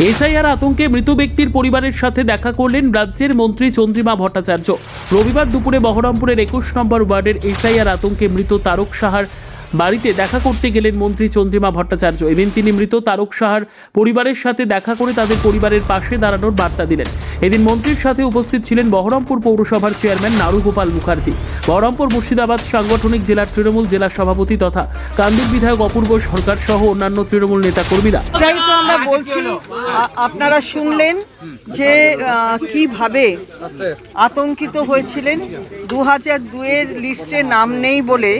SIR আতঙ্কে মৃত ব্যক্তির পরিবারের সাথে দেখা করলেন রাজ্যের মন্ত্রী চন্দ্রিমা ভট্টাচার্য। রবিবার দুপুরে বহরমপুরের 21 নম্বর ওয়ার্ডের এসআইআর আতঙ্কে মৃত তারক সাহার বাড়িতে দেখা করতে গেলেন মন্ত্রী চন্দ্রিমা ভট্টাচার্য। এদিন তিনি মৃত তারক সাহার পরিবারের সাথে দেখা করে তাদের পরিবারের পাশে দাঁড়ানোর বার্তা দিলেন। এদিন মন্ত্রীর সাথে উপস্থিত ছিলেন বহরমপুর পৌরসভার চেয়ারম্যান নারুগোপাল মুখার্জি, বহরমপুর মুর্শিদাবাদ সাংগঠনিক জেলার তৃণমূল জেলা সভাপতি তথা কান্দির বিধায়ক অপূর্ব সরকার সহ অন্যান্য তৃণমূল নেতাকর্মীরা। আমরা বলছি, আপনারা শুনলেন যে কিভাবে আতঙ্কিত হয়েছিলেন। 2002-এর লিস্টে নাম নেই বলে,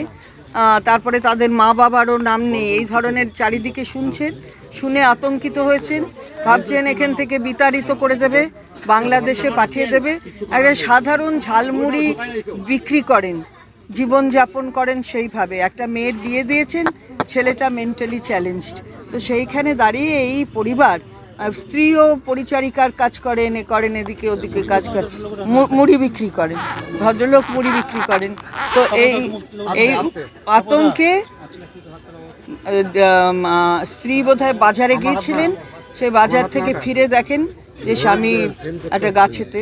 তারপরে তাদের মা বাবারও নাম নেই, এই ধরনের চারিদিকে শুনছেন, শুনে আতঙ্কিত হয়েছেন, ভাবছেন এখান থেকে বিতাড়িত করে দেবে, বাংলাদেশে পাঠিয়ে দেবে। একটা সাধারণ ঝালমুড়ি বিক্রি করেন, জীবনযাপন করেন, সেইভাবে একটা মেয়ের বিয়ে দিয়েছেন, ছেলেটা মেন্টালি চ্যালেঞ্জড। তো সেইখানে দাঁড়িয়ে এই পরিবার, স্ত্রীও পরিচারিকার কাজ করেন, এদিকে ওদিকে কাজ করেন, মুড়ি বিক্রি করেন, ভদ্রলোক মুড়ি বিক্রি করেন। তো এই আতঙ্কে স্ত্রী বোধহয় বাজারে গিয়েছিলেন, সেই বাজার থেকে ফিরে দেখেন যে স্বামী একটা গাছেতে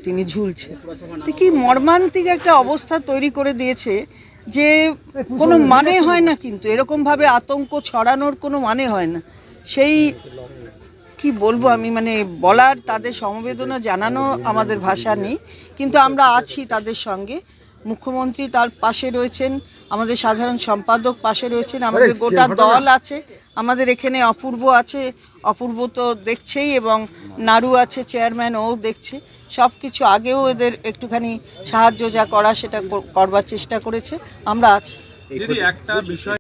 তিনি ঝুলছে। তো কি মর্মান্তিক একটা অবস্থা তৈরি করে দিয়েছে যে কোনো মানে হয় না, কিন্তু এরকমভাবে আতঙ্ক ছড়ানোর কোনো মানে হয় না। সেই কি বলবো আমি, মানে বলার, তাদের সমবেদনা জানানো আমাদের ভাষা নেই, কিন্তু আমরা আছি তাদের সঙ্গে। মুখ্যমন্ত্রী তার পাশে রয়েছেন, আমাদের সাধারণ সম্পাদক পাশে রয়েছেন, আমাদের গোটা দল আছে, আমাদের এখানে অপূর্ব আছে, অপূর্ব তো দেখছেই, এবং নাড়ু আছে চেয়ারম্যান, ও দেখছে সব কিছু। আগেও এদের একটুখানি সাহায্য যা করা সেটা করবার চেষ্টা করেছে, আমরা আছি। একটা বিষয়